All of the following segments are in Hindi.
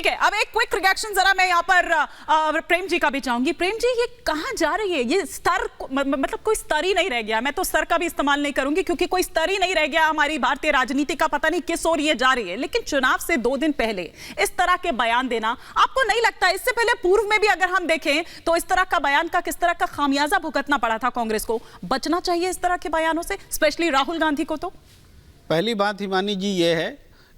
ठीक है, अब एक क्विक रिएक्शन जरा मैं यहाँ पर प्रेम जी का भी चाहूंगी। प्रेम जी, ये कहाँ जा रही है? ये स्तर मतलब कोई स्तर ही नहीं रह गया। मैं तो स्तर का भी इस्तेमाल नहीं करूंगी क्योंकि कोई स्तर ही नहीं रह गया हमारी भारतीय राजनीति का। पता नहीं किस ओर ये जा रही है। लेकिन चुनाव से 2 दिन पहले इस तरह के बयान देना, आपको नहीं लगता इससे पहले पूर्व में भी अगर हम देखें तो इस तरह का बयान का किस तरह का खामियाजा भुगतना पड़ा था कांग्रेस को? बचना चाहिए इस तरह के बयानों से, स्पेशली राहुल गांधी को। तो पहली बात हिमानी जी ये है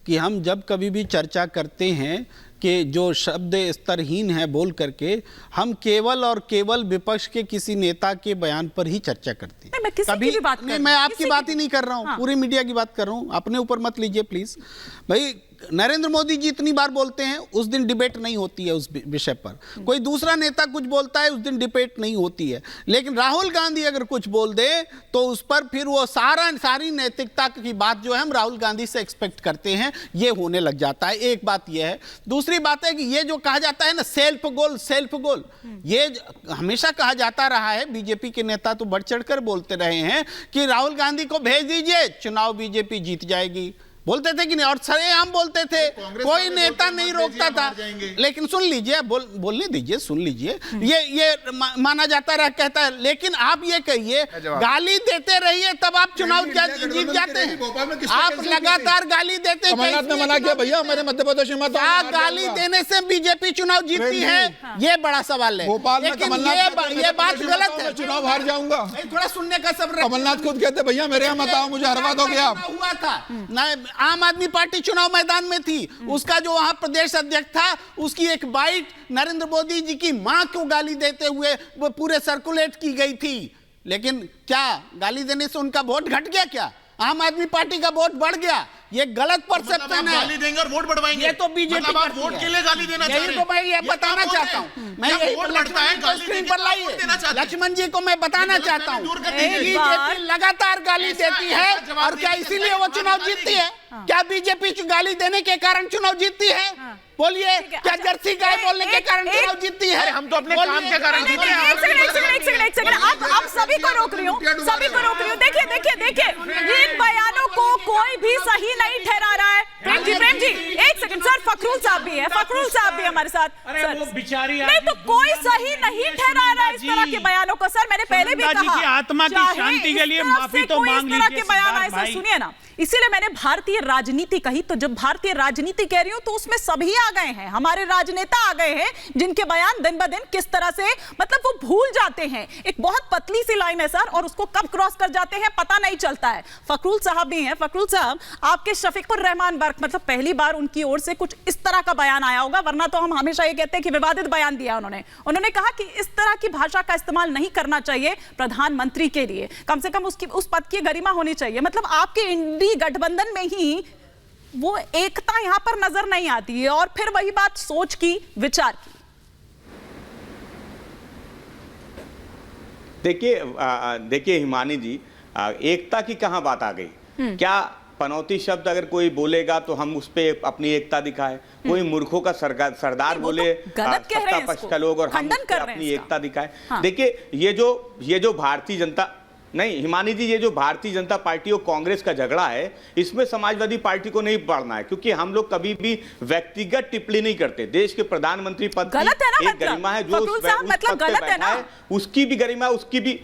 कि हम जब कभी भी चर्चा करते हैं कि जो शब्द स्तरहीन है बोल करके, हम केवल और केवल विपक्ष के किसी नेता के बयान पर ही चर्चा करते हैं। कभी भी बात नहीं, मैं आपकी बात ही नहीं कर रहा हूँ, पूरी मीडिया की बात कर रहा हूँ। अपने ऊपर मत लीजिए प्लीज। भाई नरेंद्र मोदी जी इतनी बार बोलते हैं, उस दिन डिबेट नहीं होती है उस विषय पर। कोई दूसरा नेता कुछ बोलता है, उस दिन डिबेट नहीं होती है। लेकिन राहुल गांधी अगर कुछ बोल दे तो उस पर फिर वो सारी नैतिकता की बात जो है हम राहुल गांधी से एक्सपेक्ट करते हैं, ये होने लग जाता है। एक बात ये है। दूसरी बात है कि ये जो कहा जाता है ना सेल्फ गोल, ये हमेशा कहा जाता रहा है। बीजेपी के नेता तो बढ़ चढ़कर बोलते रहे हैं कि राहुल गांधी को भेज दीजिए, चुनाव बीजेपी जीत जाएगी। बोलते थे कि नहीं, और सरेआम बोलते थे, कोई नेता नहीं रोकता था। लेकिन सुन लीजिए, बोलने दीजिए, सुन लीजिए। ये माना जाता रहा, कहता है। लेकिन आप ये कहिए, गाली देते रहिए तब आप चुनाव जीत जाते हैं। आप लगातार गाली देते, कमलनाथ ने मना किया भैया हमारे मध्य प्रदेश में, गाली देने से बीजेपी चुनाव जीतती है, ये बड़ा सवाल है। भोपाल में ये बात गलत है। चुनाव हार जाऊंगा, थोड़ा सुनने का सब्र। कमलनाथ खुद कहते भैया मेरे यहाँ मत आओ, मुझे हरवा दोगे आप। हुआ था आम आदमी पार्टी चुनाव मैदान में थी, उसका जो वहां प्रदेश अध्यक्ष था, उसकी एक बाइट नरेंद्र मोदी जी की मां को गाली देते हुए वो पूरे सर्कुलेट की गई थी। लेकिन क्या गाली देने से उनका वोट घट गया? क्या आम आदमी पार्टी का वोट बढ़ गया? ये गलत परसेप्शन है। गाली देंगे और वोट बढ़वाएंगे, ये तो बीजेपी वोट के लिए गाली देना चाह रहे हैं। यही तो मैं ये बताना चाहता हूँ। मैं स्क्रीन पर लाइए, लक्ष्मण जी को मैं बताना चाहता हूँ, बीजेपी लगातार गाली देती है। और क्या इसीलिए वो चुनाव जीतती है? क्या बीजेपी गाली देने के कारण चुनाव जीतती है? बोलिए, क्या जर्सी गाय बोलने के कारण चुनाव जीतती है? हम तो अपने काम के कारण जीते हैं। एक सेकंड, अब सभी को रोक रही हूँ। देखिए, इन बयानों को कोई भी सही नहीं ठहरा रहा है। प्रेम जी, एक सेकंड सर, फखरुल साहब भी हमारे साथ। अरे वो बेचारी नहीं तो कोई सही नहीं ठहरा रहा है इस तरह के बयानों को। सर मैंने पहले भी कहा, की आत्मा की शांति के लिए माफी तो मांग लीजिए। इस तरह के बयान आए, सर सुनिए ना, इसीलिए मैंने भारतीय राजनीति कही। तो जब भारतीय राजनीति कह रही हूं तो उसमें सभी आ गए हैं, हमारे राजनेता आ गए हैं, जिनके बयान दिन ब दिन किस तरह से मतलब वो भूल जाते हैं। एक बहुत पतली सी लाइन है सर, और उसको कब क्रॉस कर जाते हैं पता नहीं चलता है। फखरुल साहब भी हैं। फखरुल साहब, आपके शफीकुर रहमान बर्क मतलब पहली बार उनकी ओर से कुछ इस तरह का बयान आया होगा, वरना तो हम हमेशा ये कहते हैं कि विवादित बयान दिया उन्होंने कहा कि इस तरह की भाषा का इस्तेमाल नहीं करना चाहिए प्रधानमंत्री के लिए, कम से कम उस पद की गरिमा होनी चाहिए। मतलब आपके इंडी गठबंधन में ही वो एकता यहां पर नजर नहीं आती है। और फिर वही बात सोच की, विचार की। देखिए हिमानी जी, एकता की कहां बात आ गई? क्या पनौती शब्द अगर कोई बोलेगा तो हम उस पे अपनी एकता दिखाए? कोई मूर्खों का सरदार बोले सत्ता पक्ष का लोग और हम अपनी एकता दिखाए? देखिए ये जो भारतीय जनता नहीं हिमानी जी, ये जो भारतीय जनता पार्टी और कांग्रेस का झगड़ा है, इसमें समाजवादी पार्टी को नहीं पड़ना है, क्योंकि हम लोग कभी भी व्यक्तिगत टिप्पणी नहीं करते। देश के प्रधानमंत्री पद की एक गरिमा है, जो उस पद पे बैठा है उसकी भी गरिमा, उसकी भी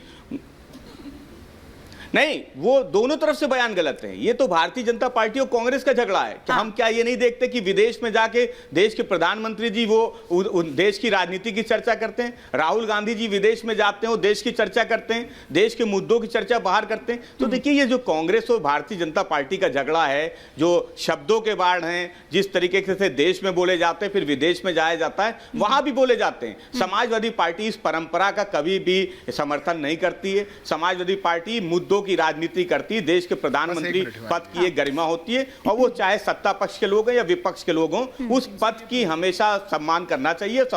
नहीं, वो दोनों तरफ से बयान गलत है। ये तो भारतीय जनता पार्टी और कांग्रेस का झगड़ा है कि हम क्या ये नहीं देखते कि विदेश में जाके देश के प्रधानमंत्री जी वो देश की राजनीति की चर्चा करते हैं? राहुल गांधी जी विदेश में जाते हैं, वो देश की चर्चा करते हैं, देश के मुद्दों की चर्चा बाहर करते हैं। तो देखिए, ये जो कांग्रेस और भारतीय जनता पार्टी का झगड़ा है, जो शब्दों के बाढ़ हैं, जिस तरीके से देश में बोले जाते हैं फिर विदेश में जाया जाता है, वहां भी बोले जाते हैं। समाजवादी पार्टी इस परंपरा का कभी भी समर्थन नहीं करती है। समाजवादी पार्टी मुद्दों की राजनीति करती है, देश के प्रधानमंत्री पद की एक गरिमा होती है, और वो चाहे सत्ता पक्ष के लोग हैं या विपक्ष के लोग हों, उस पद की हमेशा सम्मान करना चाहिए।